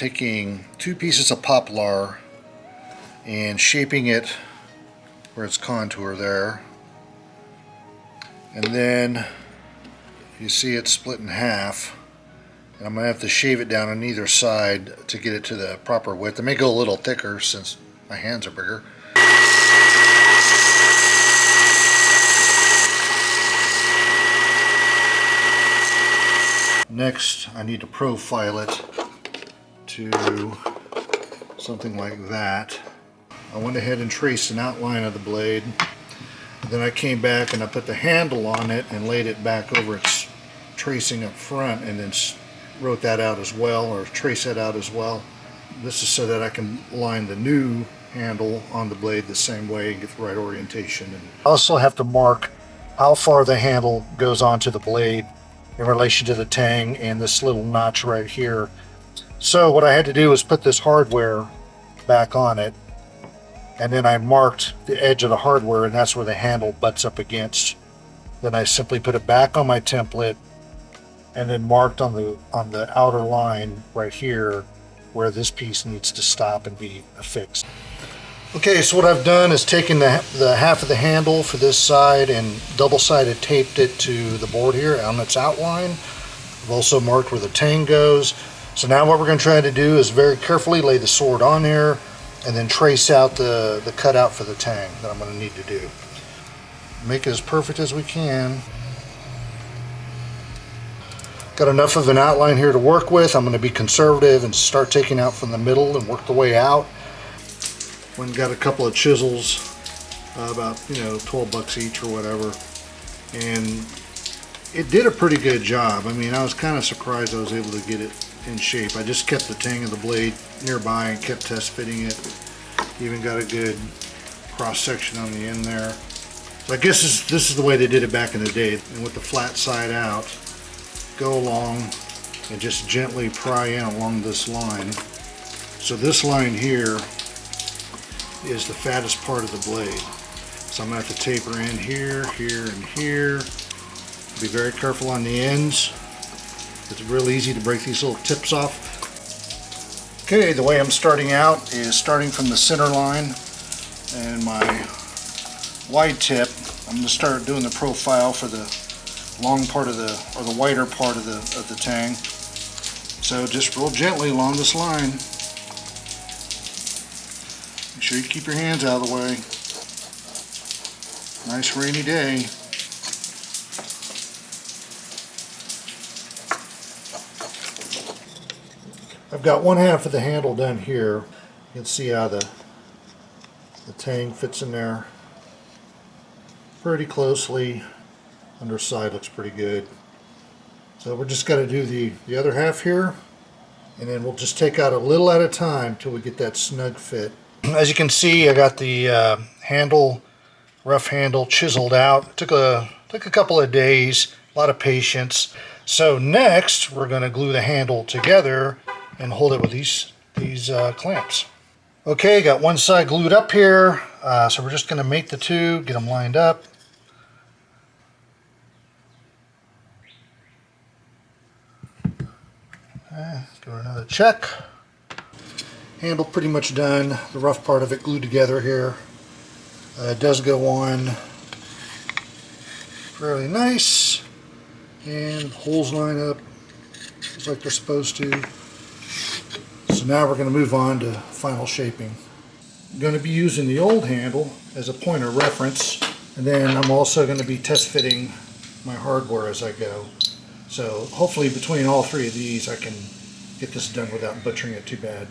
taking 2 pieces of poplar and shaping it where it's contour there. And then you see it split in half. And I'm going to have to shave it down on either side to get it to the proper width. It may go a little thicker since my hands are bigger. Next, I need to profile it to something like that. I went ahead and traced an outline of the blade. Then I came back and I put the handle on it and laid it back over its tracing up front, and then wrote that out as well, or trace that out as well. This is so that I can line the new handle on the blade the same way and get the right orientation. And I also have to mark how far the handle goes onto the blade in relation to the tang and this little notch right here. So what I had to do was put this hardware back on it, and then I marked the edge of the hardware, and that's where the handle butts up against. Then I simply put it back on my template and then marked on the outer line right here where this piece needs to stop and be affixed. Okay, so what I've done is taken the half of the handle for this side and double-sided taped it to the board here on its outline. I've also marked where the tang goes. So now what we're going to try to do is very carefully lay the sword on there and then trace out the cutout for the tang that I'm going to need to do. Make it as perfect as we can. Got enough of an outline here to work with. I'm going to be conservative and start taking out from the middle and work the way out. Went and got a couple of chisels, about 12 bucks each or whatever, and it did a pretty good job. I mean, I was kind of surprised I was able to get it in shape. I just kept the tang of the blade nearby and kept test fitting it. Even got a good cross section on the end there. So I guess this is the way they did it back in the day. And with the flat side out, go along and just gently pry in along this line. So this line here is the fattest part of the blade. So I'm going to have to taper in here, here, and here. Be very careful on the ends. It's real easy to break these little tips off. Okay, the way I'm starting out is starting from the center line and my wide tip. I'm going to start doing the profile for the long part of or the wider part of the tang. So just real gently along this line. Make sure you keep your hands out of the way. Nice rainy day. I've got one half of the handle done here. You can see how the tang fits in there pretty closely. Underside looks pretty good. So we're just got to do the other half here, and then we'll just take out a little at a time till we get that snug fit. As you can see, I got the rough handle chiseled out. It took a couple of days, a lot of patience. So next we're going to glue the handle together and hold it with these clamps. Okay, got one side glued up here, so we're just going to mate the two, get them lined up. Okay, give it another check. Handle pretty much done. The rough part of it glued together here. It does go on fairly nice, and holes line up just like they're supposed to. So now we're going to move on to final shaping. I'm going to be using the old handle as a point of reference, and then I'm also going to be test fitting my hardware as I go. So hopefully between all three of these I can get this done without butchering it too bad.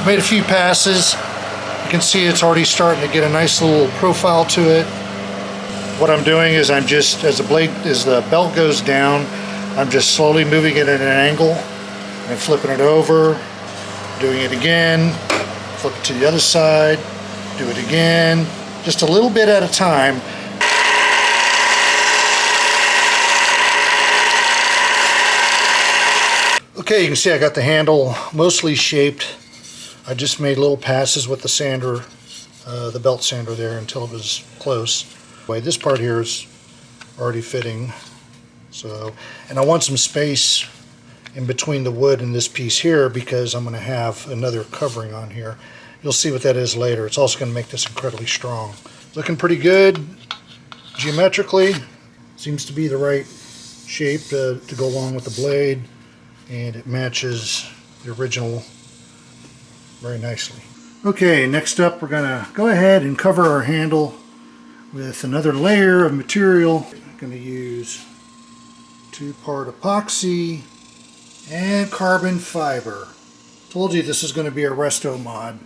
Made a few passes. You can see it's already starting to get a nice little profile to it. What I'm doing is I'm just, as the belt goes down, I'm just slowly moving it at an angle and flipping it over, doing it again, flip it to the other side, do it again, just a little bit at a time. Okay, you can see I got the handle mostly shaped. I just made little passes with the sander, the belt sander there, until it was close. This part here is already fitting. So, and I want some space in between the wood and this piece here because I'm going to have another covering on here. You'll see what that is later. It's also going to make this incredibly strong. Looking pretty good geometrically. Seems to be the right shape to go along with the blade, and it matches the original very nicely. Okay, next up we're going to go ahead and cover our handle with another layer of material. I'm going to use 2-part epoxy and carbon fiber. Told you this is going to be a restomod.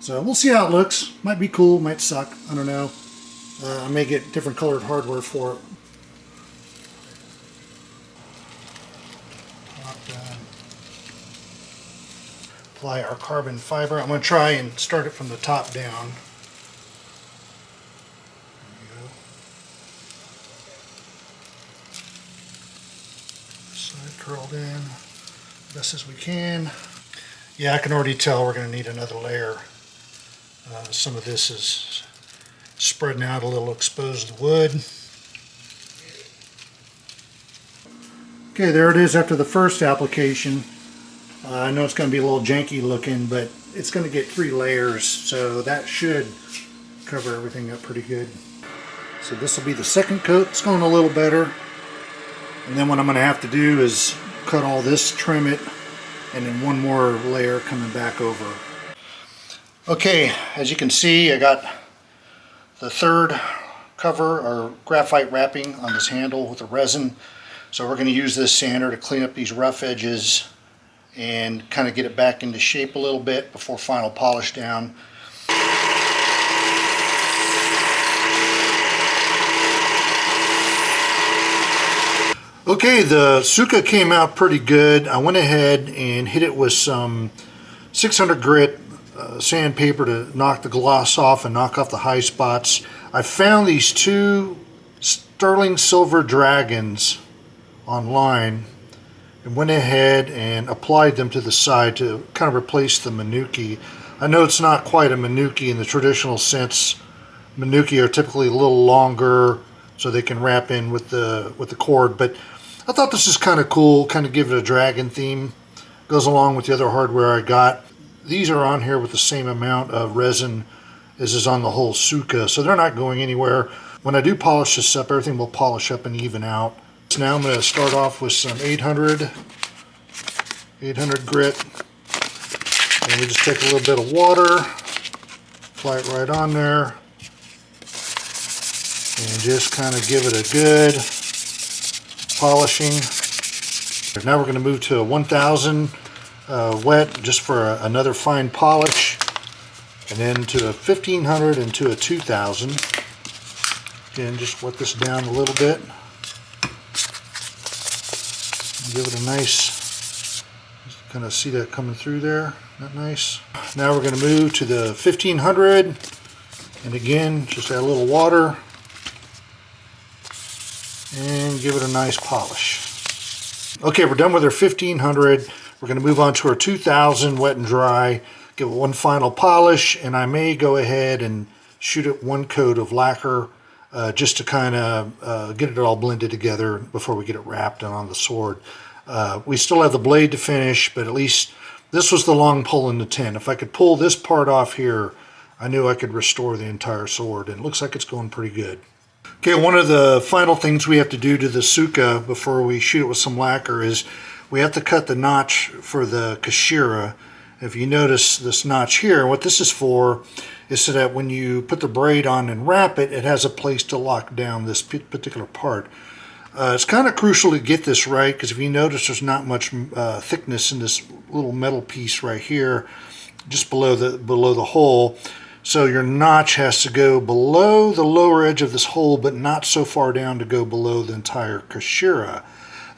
So we'll see how it looks. Might be cool, might suck, I don't know. I may get different colored hardware for it. Apply our carbon fiber. I'm going to try and start it from the top down. There we go. Side curled in best as we can. Yeah, I can already tell we're going to need another layer. Some of this is spreading out a little, exposed wood. Okay, there it is after the first application. I know it's going to be a little janky looking, but it's going to get 3 layers, so that should cover everything up pretty good. So this will be the second coat. It's going a little better. And then what I'm going to have to do is cut all this, trim it, and then one more layer coming back over. Okay, as you can see, I got the third cover or graphite wrapping on this handle with the resin. So we're going to use this sander to clean up these rough edges and kind of get it back into shape a little bit before final polish down. Okay, the Tsuka came out pretty good. I went ahead and hit it with some 600 grit sandpaper to knock the gloss off and knock off the high spots. I found these 2 sterling silver dragons online and went ahead and applied them to the side to kind of replace the Manuki. I know it's not quite a Manuki in the traditional sense. Manuki are typically a little longer so they can wrap in with the cord, but I thought this is kind of cool, kind of give it a dragon theme. Goes along with the other hardware I got. These are on here with the same amount of resin as is on the whole Tsuka, so they're not going anywhere. When I do polish this up, everything will polish up and even out. So now I'm going to start off with some 800 grit, and we just take a little bit of water, apply it right on there, and just kind of give it a good polishing. Now we're going to move to a 1000 wet just for another fine polish, and then to a 1500 and to a 2000. Again, just wet this down a little bit. Give it a nice, kind of see that coming through there. Isn't that nice? Now we're going to move to the 1500, and again, just add a little water and give it a nice polish. Okay, we're done with our 1500. We're going to move on to our 2000 wet and dry. Give it one final polish, and I may go ahead and shoot it 1 coat of lacquer just to kind of get it all blended together before we get it wrapped on the sword. We still have the blade to finish, but at least this was the long pull in the tent. If I could pull this part off here, I knew I could restore the entire sword, and it looks like it's going pretty good. Okay, one of the final things we have to do to the Tsuka before we shoot it with some lacquer is we have to cut the notch for the Kashira. If you notice this notch here, what this is for is so that when you put the braid on and wrap it, it has a place to lock down this particular part. It's kind of crucial to get this right, because if you notice there's not much thickness in this little metal piece right here, just below the hole. So your notch has to go below the lower edge of this hole, but not so far down to go below the entire Kashira.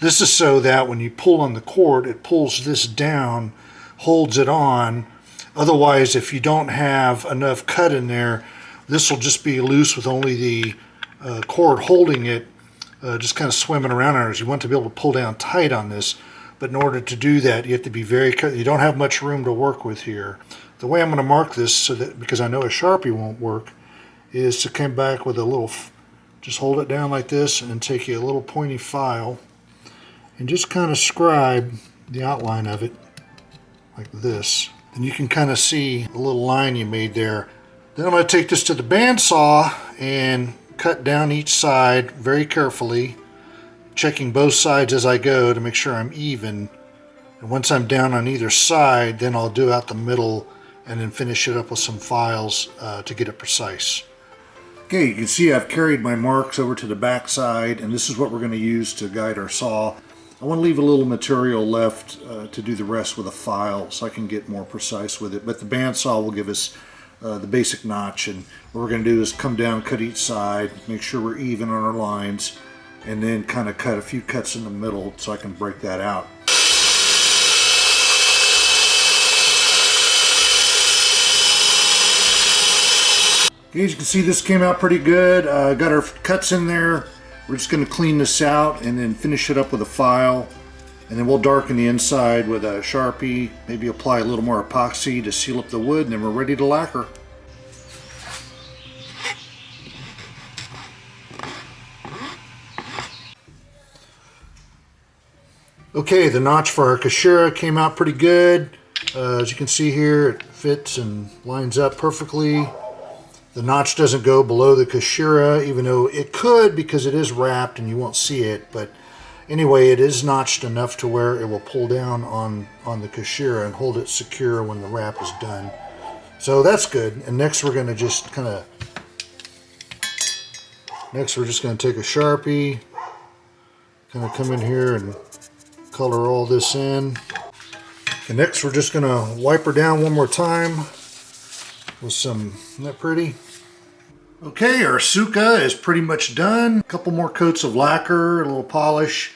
This is so that when you pull on the cord, it pulls this down, holds it on. Otherwise, if you don't have enough cut in there, this will just be loose with only the cord holding it, just kind of swimming around on it. You want to be able to pull down tight on this, but in order to do that, you have to be very, you don't have much room to work with here. The way I'm going to mark this, so that because I know a Sharpie won't work, is to come back with a little, just hold it down like this and take you a little pointy file and just kind of scribe the outline of it like this. And you can kind of see the little line you made there. Then I'm going to take this to the bandsaw and cut down each side very carefully, checking both sides as I go to make sure I'm even. And once I'm down on either side, then I'll do out the middle and then finish it up with some files to get it precise. Okay, you can see I've carried my marks over to the back side, and this is what we're going to use to guide our saw. I want to leave a little material left to do the rest with a file so I can get more precise with it. But the bandsaw will give us the basic notch, and what we're going to do is come down, cut each side, make sure we're even on our lines, and then kind of cut a few cuts in the middle so I can break that out. As you can see, this came out pretty good. Got our cuts in there. We're just going to clean this out and then finish it up with a file. And then we'll darken the inside with a Sharpie, maybe apply a little more epoxy to seal up the wood, and then we're ready to lacquer. Okay, the notch for our Kashira came out pretty good. As you can see here, it fits and lines up perfectly. The notch doesn't go below the Kashira, even though it could because it is wrapped and you won't see it. But anyway, it is notched enough to where it will pull down on the Kashira and hold it secure when the wrap is done. So that's good. And next we're going to just take a Sharpie, kind of come in here and color all this in. And next we're just going to wipe her down one more time with some, isn't that pretty? Okay, our Tsuka is pretty much done. A couple more coats of lacquer, a little polish,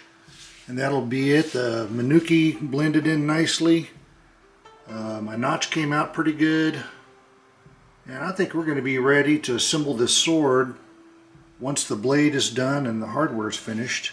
and that'll be it. The Manuki blended in nicely. My notch came out pretty good. And I think we're going to be ready to assemble this sword once the blade is done and the hardware is finished.